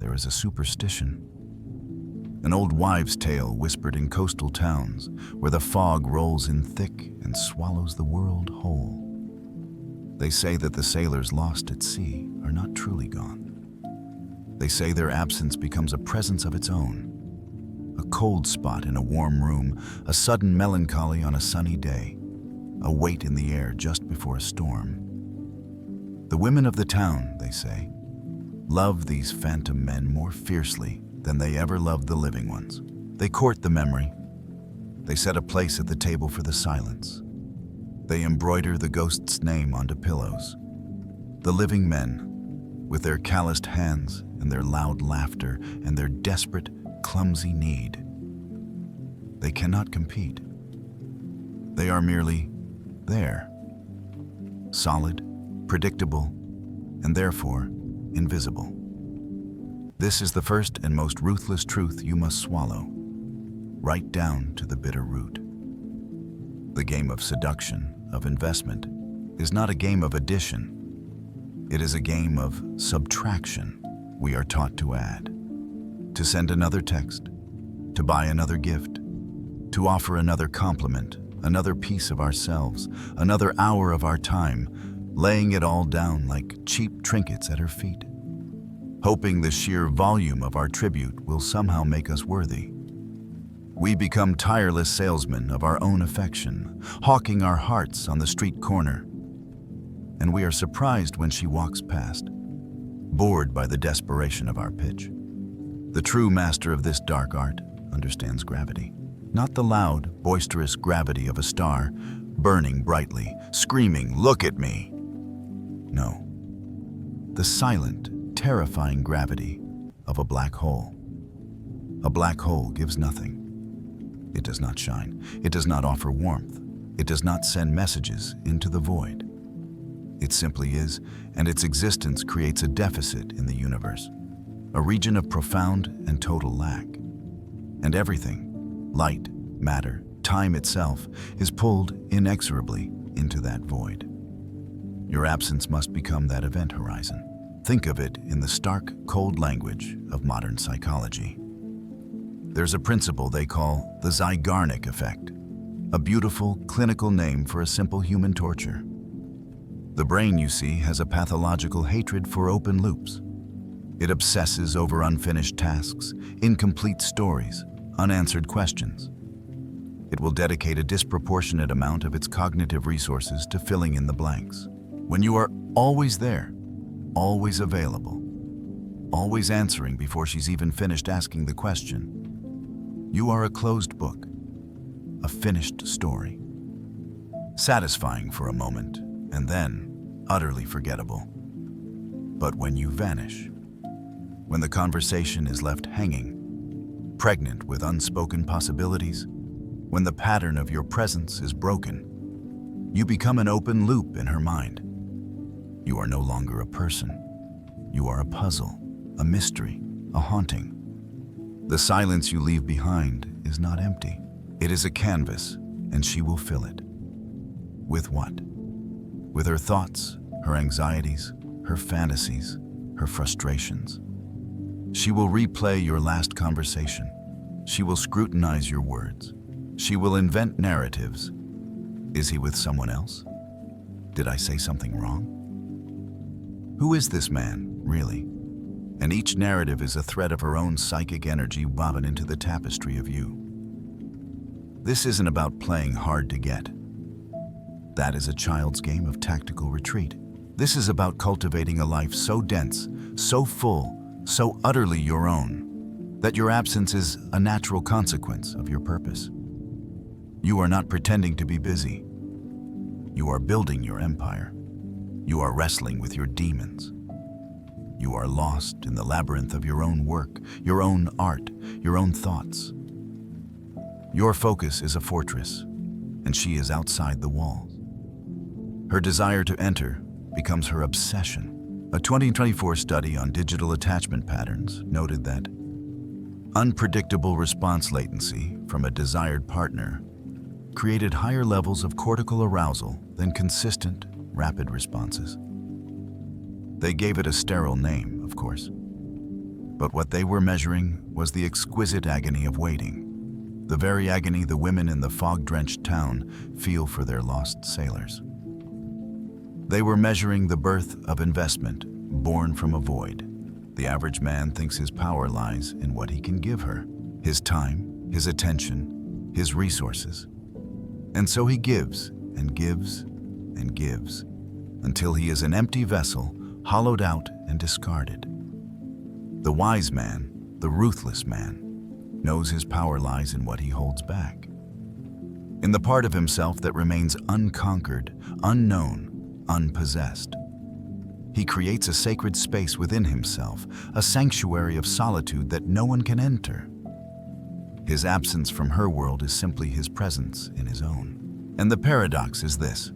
there is a superstition. An old wives' tale whispered in coastal towns where the fog rolls in thick and swallows the world whole. They say that the sailors lost at sea are not truly gone. They say their absence becomes a presence of its own. A cold spot in a warm room, a sudden melancholy on a sunny day, a weight in the air just before a storm. The women of the town, they say, love these phantom men more fiercely than they ever loved the living ones. They court the memory. They set a place at the table for the silence. They embroider the ghost's name onto pillows. The living men, with their calloused hands and their loud laughter and their desperate, clumsy need. They cannot compete. They are merely there, solid, predictable, and therefore invisible. This is the first and most ruthless truth you must swallow, right down to the bitter root. The game of seduction, of investment, is not a game of addition. It is a game of subtraction. We are taught to add, to send another text, to buy another gift, to offer another compliment, another piece of ourselves, another hour of our time, laying it all down like cheap trinkets at her feet, hoping the sheer volume of our tribute will somehow make us worthy. We become tireless salesmen of our own affection, hawking our hearts on the street corner. And we are surprised when she walks past, bored by the desperation of our pitch. The true master of this dark art understands gravity. Not the loud, boisterous gravity of a star, burning brightly, screaming, "Look at me!" No. The silent, terrifying gravity of a black hole. A black hole gives nothing. It does not shine. It does not offer warmth. It does not send messages into the void. It simply is, and its existence creates a deficit in the universe, a region of profound and total lack. And everything, light, matter, time itself, is pulled inexorably into that void. Your absence must become that event horizon. Think of it in the stark, cold language of modern psychology. There's a principle they call the Zeigarnik effect, a beautiful, clinical name for a simple human torture. The brain, you see, has a pathological hatred for open loops. It obsesses over unfinished tasks, incomplete stories, unanswered questions. It will dedicate a disproportionate amount of its cognitive resources to filling in the blanks. When you are always there, always available, always answering before she's even finished asking the question, you are a closed book, a finished story. Satisfying for a moment, and then utterly forgettable. But when you vanish, when the conversation is left hanging, pregnant with unspoken possibilities, when the pattern of your presence is broken, you become an open loop in her mind. You are no longer a person. You are a puzzle, a mystery, a haunting. The silence you leave behind is not empty. It is a canvas, and she will fill it. With what? With her thoughts, her anxieties, her fantasies, her frustrations. She will replay your last conversation. She will scrutinize your words. She will invent narratives. Is he with someone else? Did I say something wrong? Who is this man, really? And each narrative is a thread of her own psychic energy woven into the tapestry of you. This isn't about playing hard to get. That is a child's game of tactical retreat. This is about cultivating a life so dense, so full, so utterly your own, that your absence is a natural consequence of your purpose. You are not pretending to be busy. You are building your empire. You are wrestling with your demons. You are lost in the labyrinth of your own work, your own art, your own thoughts. Your focus is a fortress, and she is outside the walls. Her desire to enter becomes her obsession. A 2024 study on digital attachment patterns noted that unpredictable response latency from a desired partner created higher levels of cortical arousal than consistent, rapid responses. They gave it a sterile name, of course. But what they were measuring was the exquisite agony of waiting, the very agony the women in the fog-drenched town feel for their lost sailors. They were measuring the birth of investment born from a void. The average man thinks his power lies in what he can give her, his time, his attention, his resources. And so he gives and gives and gives until he is an empty vessel, hollowed out and discarded. The wise man, the ruthless man, knows his power lies in what he holds back, in the part of himself that remains unconquered, unknown, unpossessed. He creates a sacred space within himself, a sanctuary of solitude that no one can enter. His absence from her world is simply his presence in his own. And the paradox is this: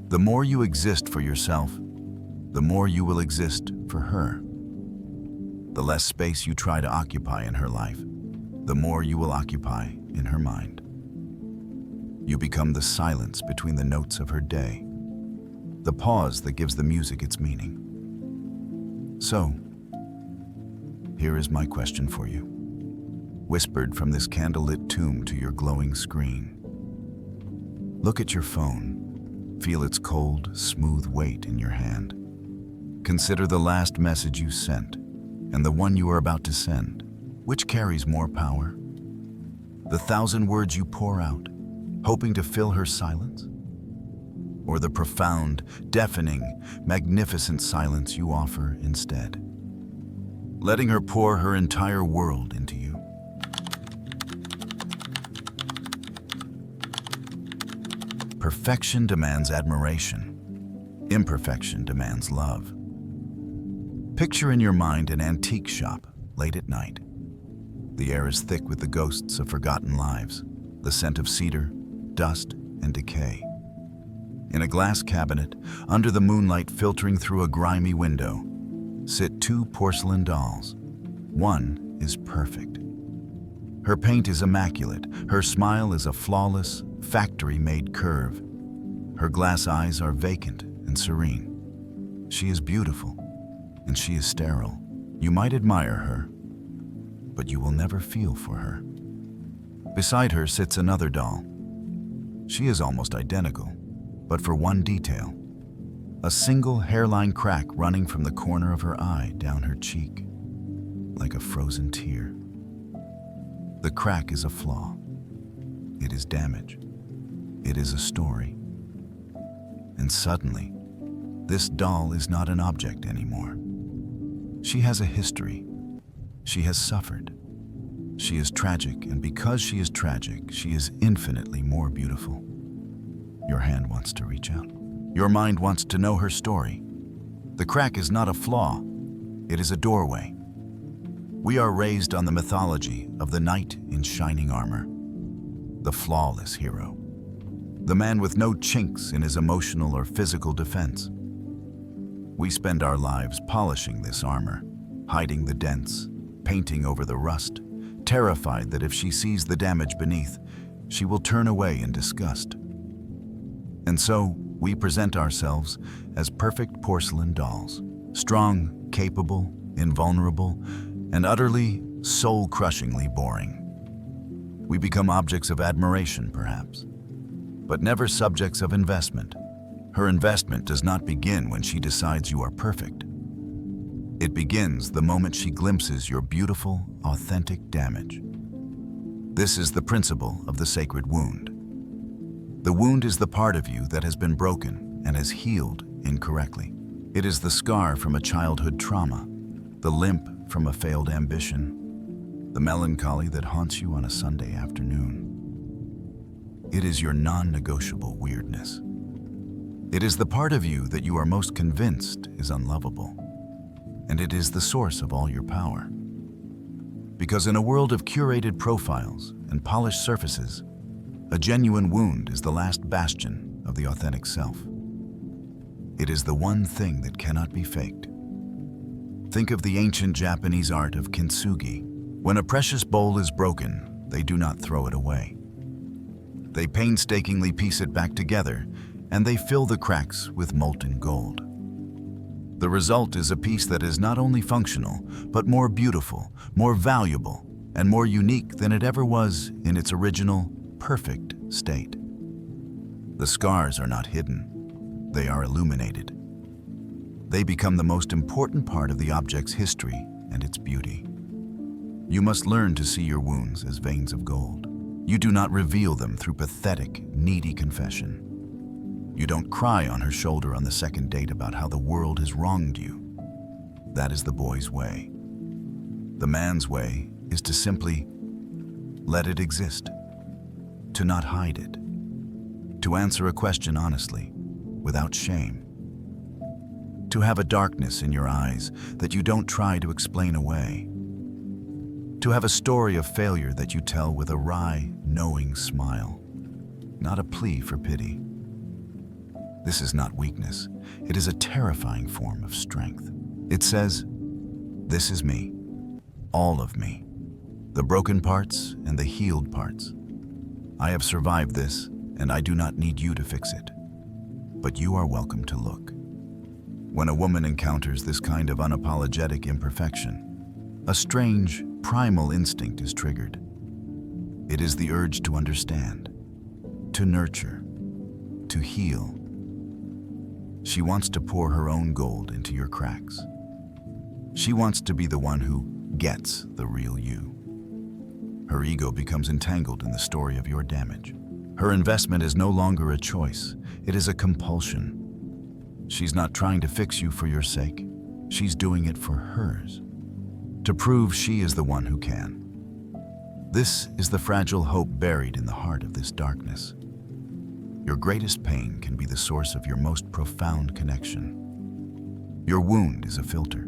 the more you exist for yourself, the more you will exist for her. The less space you try to occupy in her life, the more you will occupy in her mind. You become the silence between the notes of her day, the pause that gives the music its meaning. So, here is my question for you, whispered from this candlelit tomb to your glowing screen. Look at your phone, feel its cold, smooth weight in your hand. Consider the last message you sent and the one you are about to send. Which carries more power? The 1,000 words you pour out, hoping to fill her silence? Or the profound, deafening, magnificent silence you offer instead, letting her pour her entire world into you? Perfection demands admiration. Imperfection demands love. Picture in your mind an antique shop late at night. The air is thick with the ghosts of forgotten lives, the scent of cedar, dust, and decay. In a glass cabinet, under the moonlight filtering through a grimy window, sit 2 porcelain dolls. One is perfect. Her paint is immaculate. Her smile is a flawless, factory-made curve. Her glass eyes are vacant and serene. She is beautiful, and she is sterile. You might admire her, but you will never feel for her. Beside her sits another doll. She is almost identical, but for one detail: a single hairline crack running from the corner of her eye down her cheek, like a frozen tear. The crack is a flaw. It is damage. It is a story. And suddenly, this doll is not an object anymore. She has a history. She has suffered. She is tragic, and because she is tragic, she is infinitely more beautiful. Your hand wants to reach out. Your mind wants to know her story. The crack is not a flaw. It is a doorway. We are raised on the mythology of the knight in shining armor, the flawless hero, the man with no chinks in his emotional or physical defense. We spend our lives polishing this armor, hiding the dents, painting over the rust, terrified that if she sees the damage beneath, she will turn away in disgust. And so, we present ourselves as perfect porcelain dolls, strong, capable, invulnerable, and utterly, soul-crushingly boring. We become objects of admiration, perhaps, but never subjects of investment. Her investment does not begin when she decides you are perfect. It begins the moment she glimpses your beautiful, authentic damage. This is the principle of the sacred wound. The wound is the part of you that has been broken and has healed incorrectly. It is the scar from a childhood trauma, the limp from a failed ambition, the melancholy that haunts you on a Sunday afternoon. It is your non-negotiable weirdness. It is the part of you that you are most convinced is unlovable, and it is the source of all your power. Because in a world of curated profiles and polished surfaces, a genuine wound is the last bastion of the authentic self. It is the one thing that cannot be faked. Think of the ancient Japanese art of kintsugi. When a precious bowl is broken, they do not throw it away. They painstakingly piece it back together, and they fill the cracks with molten gold. The result is a piece that is not only functional, but more beautiful, more valuable, and more unique than it ever was in its original, perfect state. The scars are not hidden, they are illuminated. They become the most important part of the object's history and its beauty. You must learn to see your wounds as veins of gold. You do not reveal them through pathetic, needy confession. You don't cry on her shoulder on the second date about how the world has wronged you. That is the boy's way. The man's way is to simply let it exist, to not hide it, to answer a question honestly, without shame, to have a darkness in your eyes that you don't try to explain away, to have a story of failure that you tell with a wry, knowing smile, not a plea for pity. This is not weakness. It is a terrifying form of strength. It says, "This is me, all of me, the broken parts and the healed parts. I have survived this, and I do not need you to fix it. But you are welcome to look." When a woman encounters this kind of unapologetic imperfection, a strange, primal instinct is triggered. It is the urge to understand, to nurture, to heal. She wants to pour her own gold into your cracks. She wants to be the one who gets the real you. Her ego becomes entangled in the story of your damage. Her investment is no longer a choice, it is a compulsion. She's not trying to fix you for your sake. She's doing it for hers, to prove she is the one who can. This is the fragile hope buried in the heart of this darkness. Your greatest pain can be the source of your most profound connection. Your wound is a filter.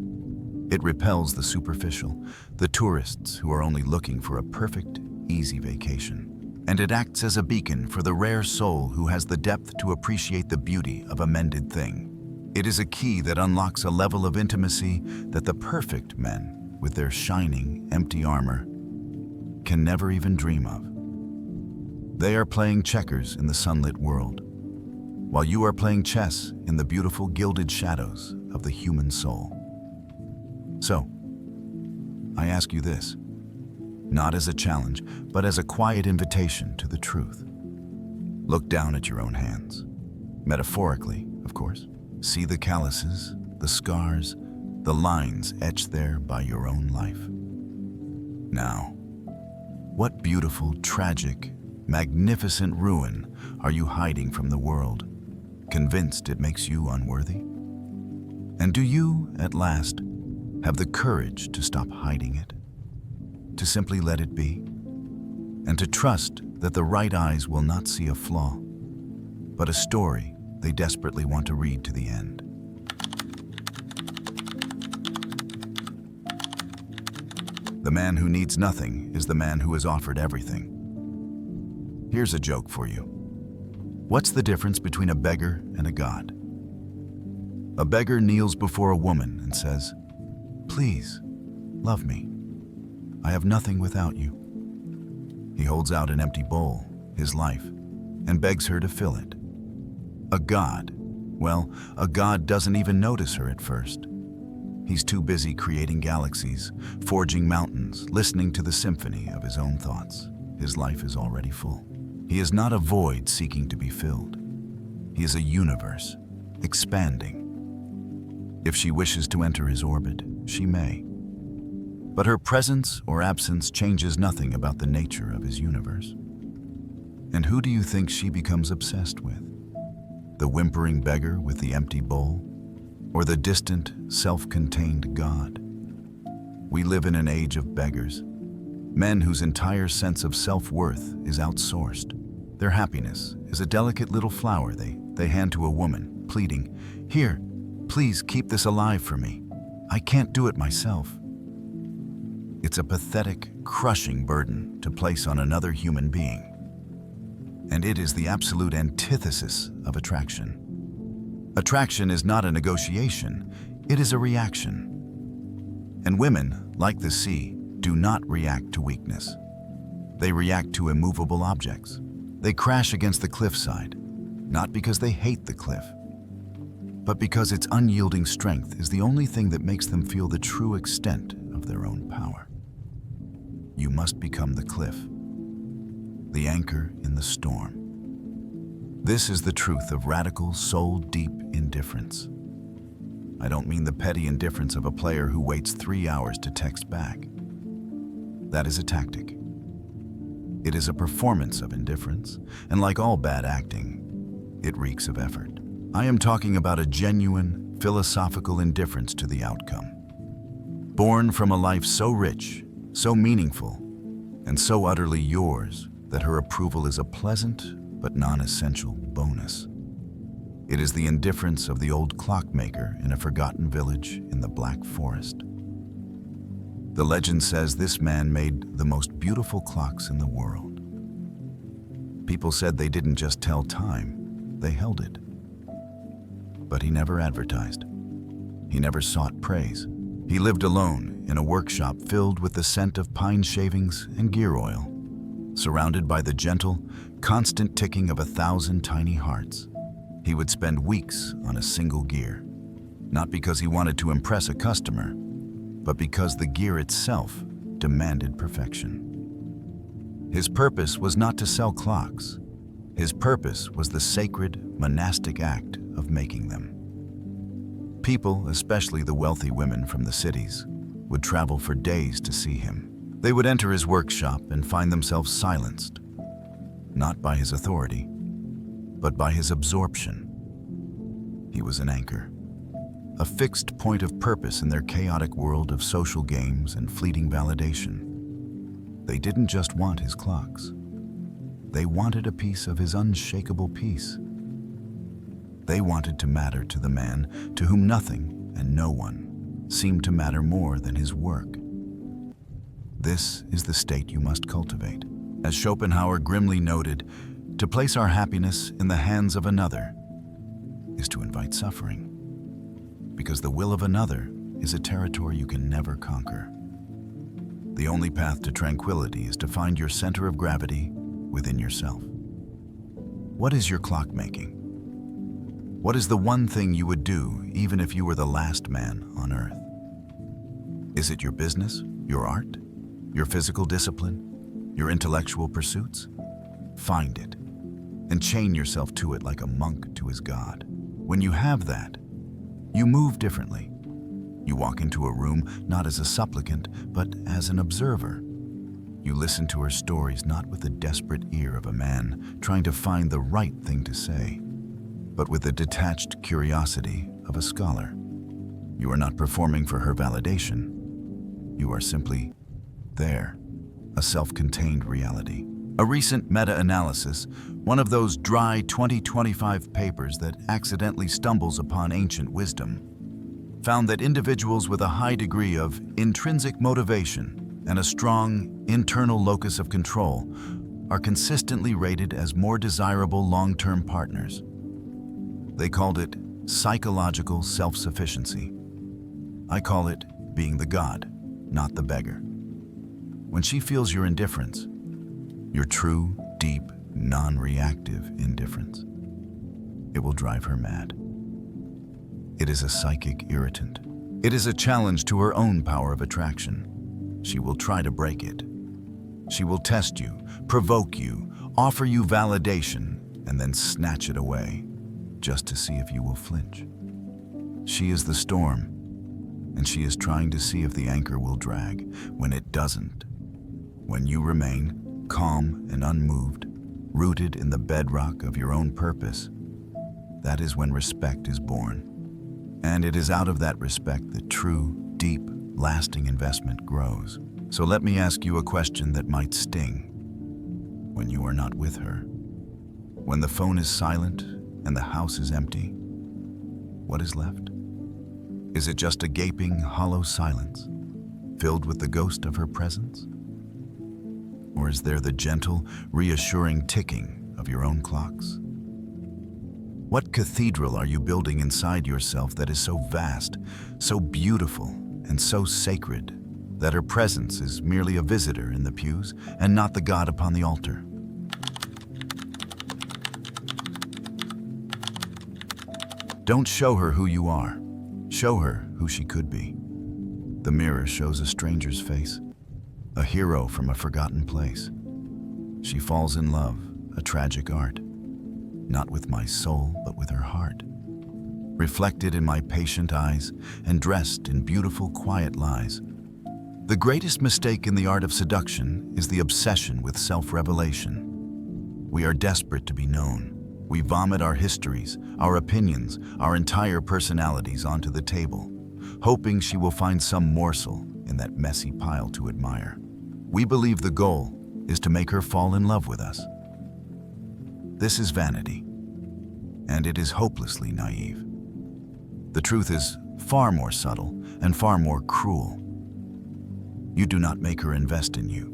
It repels the superficial, the tourists who are only looking for a perfect, easy vacation. And it acts as a beacon for the rare soul who has the depth to appreciate the beauty of a mended thing. It is a key that unlocks a level of intimacy that the perfect men, with their shining, empty armor, can never even dream of. They are playing checkers in the sunlit world, while you are playing chess in the beautiful gilded shadows of the human soul. So, I ask you this, not as a challenge, but as a quiet invitation to the truth. Look down at your own hands. Metaphorically, of course. See the calluses, the scars, the lines etched there by your own life. Now, what beautiful, tragic, magnificent ruin are you hiding from the world, convinced it makes you unworthy? And do you, at last, have the courage to stop hiding it, to simply let it be, and to trust that the right eyes will not see a flaw, but a story they desperately want to read to the end? The man who needs nothing is the man who is offered everything. Here's a joke for you. What's the difference between a beggar and a god? A beggar kneels before a woman and says, "Please, love me. I have nothing without you." He holds out an empty bowl, his life, and begs her to fill it. A god, well, a god doesn't even notice her at first. He's too busy creating galaxies, forging mountains, listening to the symphony of his own thoughts. His life is already full. He is not a void seeking to be filled. He is a universe, expanding. If she wishes to enter his orbit, she may. But her presence or absence changes nothing about the nature of his universe. And who do you think she becomes obsessed with? The whimpering beggar with the empty bowl? Or the distant, self-contained god? We live in an age of beggars. Men whose entire sense of self-worth is outsourced. Their happiness is a delicate little flower they hand to a woman, pleading, "Here, please keep this alive for me. I can't do it myself." It's a pathetic, crushing burden to place on another human being. And it is the absolute antithesis of attraction. Attraction is not a negotiation, it is a reaction. And women, like the sea, do not react to weakness. They react to immovable objects. They crash against the cliffside, not because they hate the cliff, but because its unyielding strength is the only thing that makes them feel the true extent of their own power. You must become the cliff, the anchor in the storm. This is the truth of radical, soul-deep indifference. I don't mean the petty indifference of a player who waits 3 hours to text back. That is a tactic. It is a performance of indifference, and like all bad acting, it reeks of effort. I am talking about a genuine, philosophical indifference to the outcome. Born from a life so rich, so meaningful, and so utterly yours that her approval is a pleasant but non-essential bonus. It is the indifference of the old clockmaker in a forgotten village in the Black Forest. The legend says this man made the most beautiful clocks in the world. People said they didn't just tell time, they held it. But he never advertised. He never sought praise. He lived alone in a workshop filled with the scent of pine shavings and gear oil, surrounded by the gentle, constant ticking of 1,000 tiny hearts. He would spend weeks on a single gear, not because he wanted to impress a customer, but because the gear itself demanded perfection. His purpose was not to sell clocks. His purpose was the sacred, monastic act of making them. People, especially the wealthy women from the cities, would travel for days to see him. They would enter his workshop and find themselves silenced, not by his authority, but by his absorption. He was an anchor, a fixed point of purpose in their chaotic world of social games and fleeting validation. They didn't just want his clocks. They wanted a piece of his unshakable peace. They wanted to matter to the man to whom nothing and no one seemed to matter more than his work. This is the state you must cultivate. As Schopenhauer grimly noted, to place our happiness in the hands of another is to invite suffering, because the will of another is a territory you can never conquer. The only path to tranquility is to find your center of gravity within yourself. What is your clock making? What is the one thing you would do even if you were the last man on earth? Is it your business, your art, your physical discipline, your intellectual pursuits? Find it and chain yourself to it like a monk to his god. When you have that, you move differently. You walk into a room not as a supplicant, but as an observer. You listen to her stories not with the desperate ear of a man trying to find the right thing to say, but with the detached curiosity of a scholar. You are not performing for her validation. You are simply there, a self-contained reality. A recent meta-analysis, one of those dry 2025 papers that accidentally stumbles upon ancient wisdom, found that individuals with a high degree of intrinsic motivation and a strong internal locus of control are consistently rated as more desirable long-term partners. They called it psychological self-sufficiency. I call it being the god, not the beggar. When she feels your indifference, your true, deep, non-reactive indifference, it will drive her mad. It is a psychic irritant. It is a challenge to her own power of attraction. She will try to break it. She will test you, provoke you, offer you validation, and then snatch it away, just to see if you will flinch. She is the storm, and she is trying to see if the anchor will drag. When it doesn't, when you remain calm and unmoved, rooted in the bedrock of your own purpose, that is when respect is born. And it is out of that respect that true, deep, lasting investment grows. So let me ask you a question that might sting. When you are not with her, when the phone is silent and the house is empty, what is left? Is it just a gaping, hollow silence, filled with the ghost of her presence? Or is there the gentle, reassuring ticking of your own clocks? What cathedral are you building inside yourself that is so vast, so beautiful, and so sacred that her presence is merely a visitor in the pews and not the God upon the altar? Don't show her who you are. Show her who she could be. The mirror shows a stranger's face, a hero from a forgotten place. She falls in love, a tragic art, not with my soul, but with her heart. Reflected in my patient eyes and dressed in beautiful, quiet lies. The greatest mistake in the art of seduction is the obsession with self-revelation. We are desperate to be known. We vomit our histories, our opinions, our entire personalities onto the table, hoping she will find some morsel in that messy pile to admire. We believe the goal is to make her fall in love with us. This is vanity, and it is hopelessly naive. The truth is far more subtle and far more cruel. You do not make her invest in you.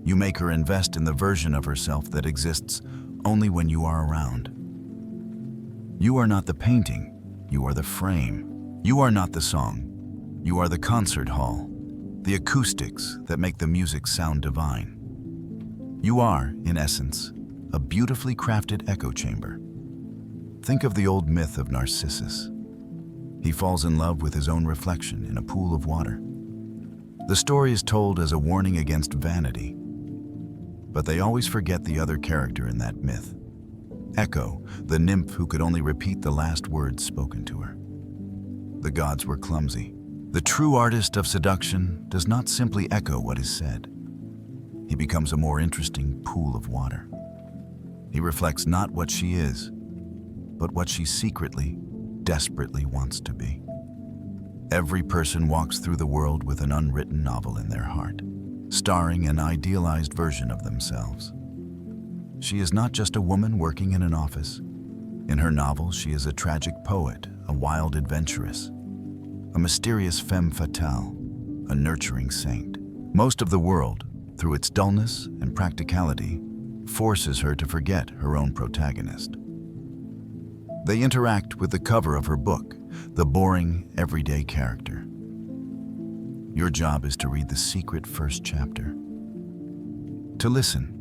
You make her invest in the version of herself that exists only when you are around. You are not the painting, you are the frame. You are not the song, you are the concert hall, the acoustics that make the music sound divine. You are, in essence, a beautifully crafted echo chamber. Think of the old myth of Narcissus. He falls in love with his own reflection in a pool of water. The story is told as a warning against vanity, but they always forget the other character in that myth. Echo, the nymph who could only repeat the last words spoken to her. The gods were clumsy. The true artist of seduction does not simply echo what is said. He becomes a more interesting pool of water. He reflects not what she is, but what she secretly, desperately wants to be. Every person walks through the world with an unwritten novel in their heart, starring an idealized version of themselves. She is not just a woman working in an office. In her novel, she is a tragic poet, a wild adventuress, a mysterious femme fatale, a nurturing saint. Most of the world, through its dullness and practicality, forces her to forget her own protagonist. They interact with the cover of her book, the boring, everyday character. Your job is to read the secret first chapter. To listen,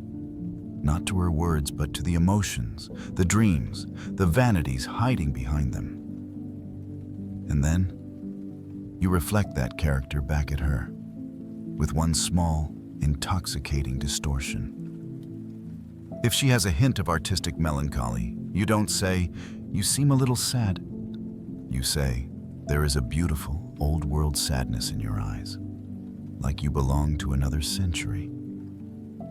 not to her words, but to the emotions, the dreams, the vanities hiding behind them. And then, you reflect that character back at her, with one small, intoxicating distortion. If she has a hint of artistic melancholy, you don't say, "You seem a little sad." You say, "There is a beautiful, old-world sadness in your eyes, like you belong to another century."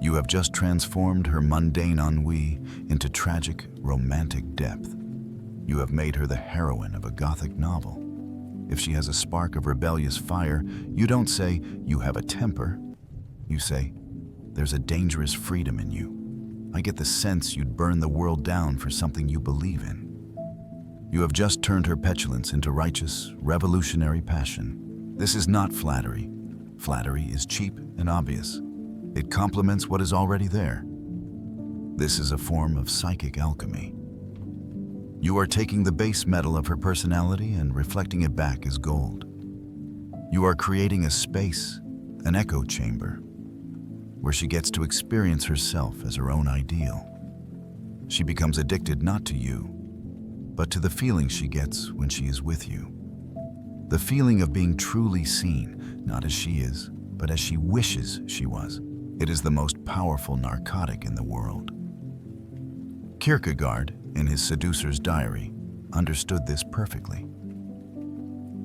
You have just transformed her mundane ennui into tragic, romantic depth. You have made her the heroine of a Gothic novel. If she has a spark of rebellious fire, you don't say, "You have a temper." You say, "There's a dangerous freedom in you. I get the sense you'd burn the world down for something you believe in." You have just turned her petulance into righteous, revolutionary passion. This is not flattery. Flattery is cheap and obvious. It complements what is already there. This is a form of psychic alchemy. You are taking the base metal of her personality and reflecting it back as gold. You are creating a space, an echo chamber, where she gets to experience herself as her own ideal. She becomes addicted not to you, but to the feeling she gets when she is with you. The feeling of being truly seen, not as she is, but as she wishes she was. It is the most powerful narcotic in the world. Kierkegaard, in his Seducer's Diary, understood this perfectly.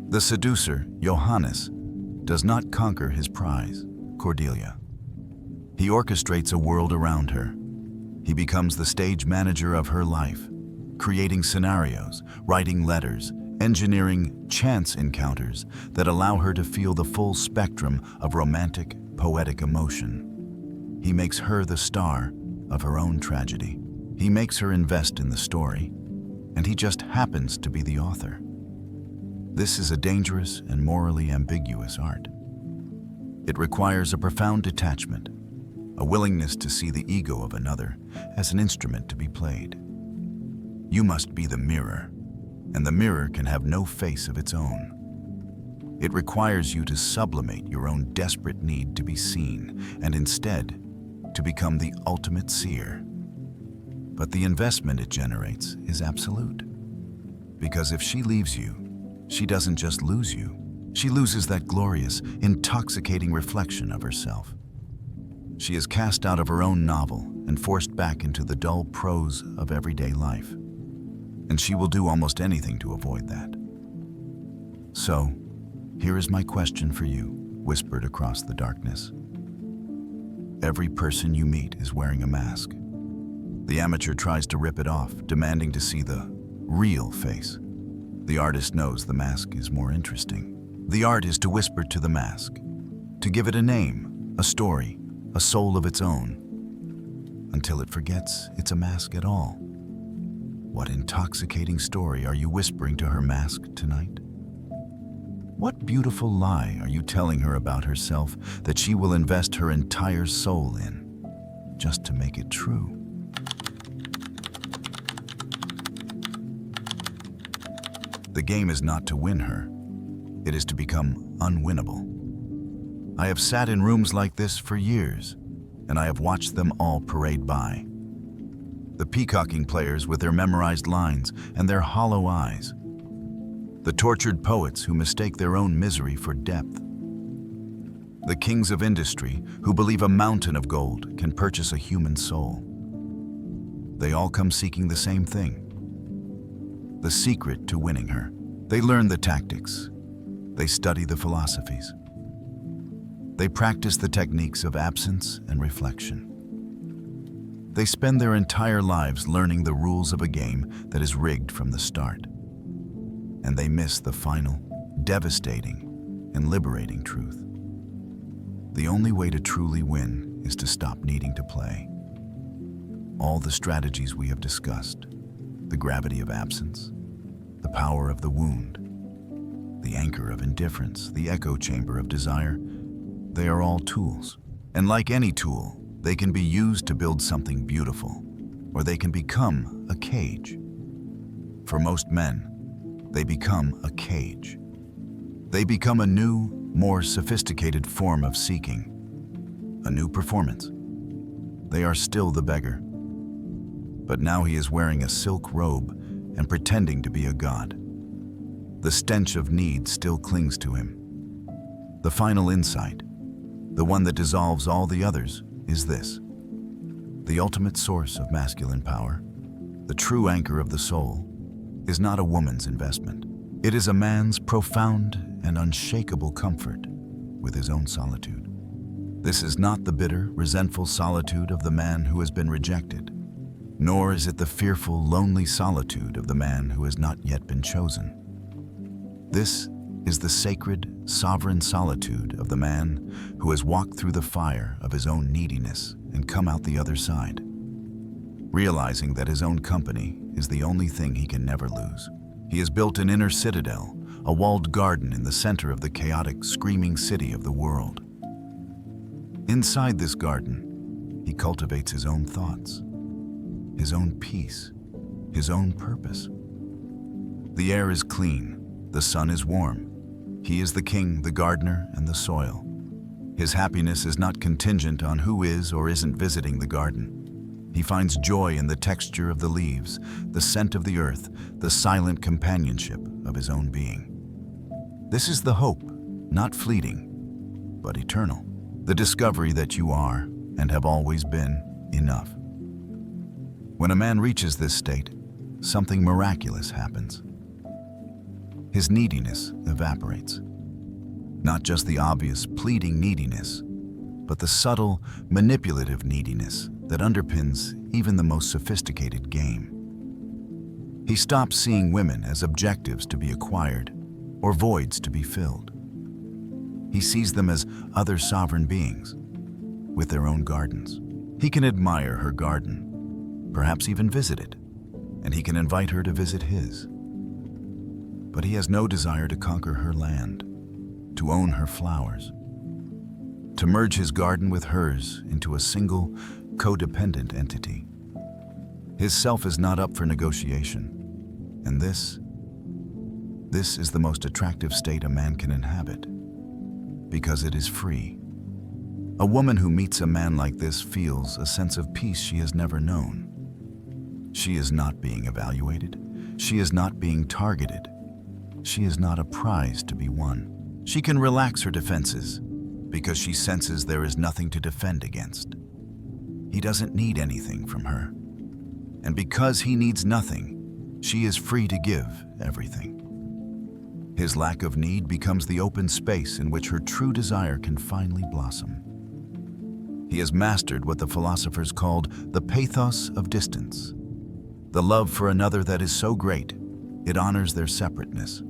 The seducer, Johannes, does not conquer his prize, Cordelia. He orchestrates a world around her. He becomes the stage manager of her life, creating scenarios, writing letters, engineering chance encounters that allow her to feel the full spectrum of romantic, poetic emotion. He makes her the star of her own tragedy. He makes her invest in the story, and he just happens to be the author. This is a dangerous and morally ambiguous art. It requires a profound detachment, a willingness to see the ego of another as an instrument to be played. You must be the mirror, and the mirror can have no face of its own. It requires you to sublimate your own desperate need to be seen, and instead, to become the ultimate seer. But the investment it generates is absolute. Because if she leaves you, she doesn't just lose you. She loses that glorious, intoxicating reflection of herself. She is cast out of her own novel and forced back into the dull prose of everyday life. And she will do almost anything to avoid that. So, here is my question for you, whispered across the darkness. Every person you meet is wearing a mask. The amateur tries to rip it off, demanding to see the real face. The artist knows the mask is more interesting. The art is to whisper to the mask, to give it a name, a story, a soul of its own, until it forgets it's a mask at all. What intoxicating story are you whispering to her mask tonight? What beautiful lie are you telling her about herself that she will invest her entire soul in, just to make it true? The game is not to win her. It is to become unwinnable. I have sat in rooms like this for years, and I have watched them all parade by. The peacocking players with their memorized lines and their hollow eyes. The tortured poets who mistake their own misery for depth. The kings of industry who believe a mountain of gold can purchase a human soul. They all come seeking the same thing. The secret to winning her. They learn the tactics. They study the philosophies. They practice the techniques of absence and reflection. They spend their entire lives learning the rules of a game that is rigged from the start. And they miss the final, devastating, and liberating truth. The only way to truly win is to stop needing to play. All the strategies we have discussed, the gravity of absence, the power of the wound, the anchor of indifference, the echo chamber of desire, they are all tools. And like any tool, they can be used to build something beautiful, or they can become a cage. For most men, they become a cage. They become a new, more sophisticated form of seeking, a new performance. They are still the beggar. But now he is wearing a silk robe and pretending to be a god. The stench of need still clings to him. The final insight, the one that dissolves all the others, is this. The ultimate source of masculine power, the true anchor of the soul, is not a woman's investment. It is a man's profound and unshakable comfort with his own solitude. This is not the bitter, resentful solitude of the man who has been rejected, nor is it the fearful, lonely solitude of the man who has not yet been chosen. This is the sacred, sovereign solitude of the man who has walked through the fire of his own neediness and come out the other side, realizing that his own company is the only thing he can never lose. He has built an inner citadel, a walled garden in the center of the chaotic, screaming city of the world. Inside this garden, he cultivates his own thoughts, his own peace, his own purpose. The air is clean, the sun is warm. He is the king, the gardener, and the soil. His happiness is not contingent on who is or isn't visiting the garden. He finds joy in the texture of the leaves, the scent of the earth, the silent companionship of his own being. This is the hope, not fleeting, but eternal. The discovery that you are, and have always been, enough. When a man reaches this state, something miraculous happens. His neediness evaporates. Not just the obvious, pleading neediness, but the subtle, manipulative neediness that underpins even the most sophisticated game. He stops seeing women as objectives to be acquired or voids to be filled. He sees them as other sovereign beings with their own gardens. He can admire her garden, perhaps even visit it, and he can invite her to visit his. But he has no desire to conquer her land, to own her flowers, to merge his garden with hers into a single, codependent entity. His self is not up for negotiation, and this is the most attractive state a man can inhabit, because it is free. A woman who meets a man like this feels a sense of peace she has never known. She is not being evaluated. She is not being targeted. She is not a prize to be won. She can relax her defenses because she senses there is nothing to defend against. He doesn't need anything from her. And because he needs nothing, she is free to give everything. His lack of need becomes the open space in which her true desire can finally blossom. He has mastered what the philosophers called the pathos of distance, the love for another that is so great, it honors their separateness.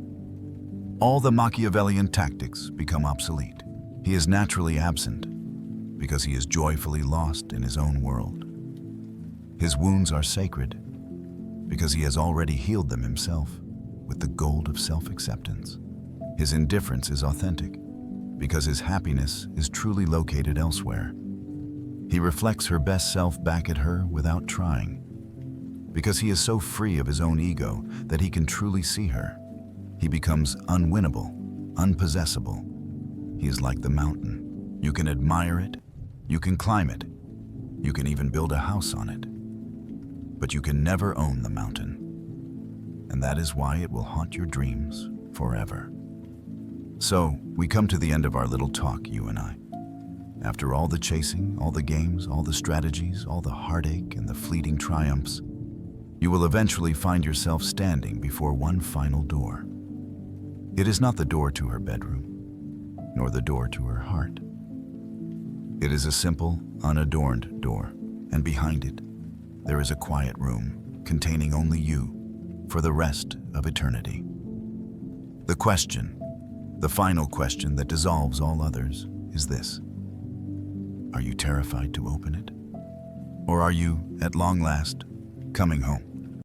All the Machiavellian tactics become obsolete. He is naturally absent because he is joyfully lost in his own world. His wounds are sacred because he has already healed them himself with the gold of self-acceptance. His indifference is authentic because his happiness is truly located elsewhere. He reflects her best self back at her without trying because he is so free of his own ego that he can truly see her. He becomes unwinnable, unpossessable. He is like the mountain. You can admire it, you can climb it, you can even build a house on it. But you can never own the mountain. And that is why it will haunt your dreams forever. So, we come to the end of our little talk, you and I. After all the chasing, all the games, all the strategies, all the heartache and the fleeting triumphs, you will eventually find yourself standing before one final door. It is not the door to her bedroom, nor the door to her heart. It is a simple, unadorned door, and behind it, there is a quiet room containing only you for the rest of eternity. The question, the final question that dissolves all others, is this. Are you terrified to open it? Or are you, at long last, coming home?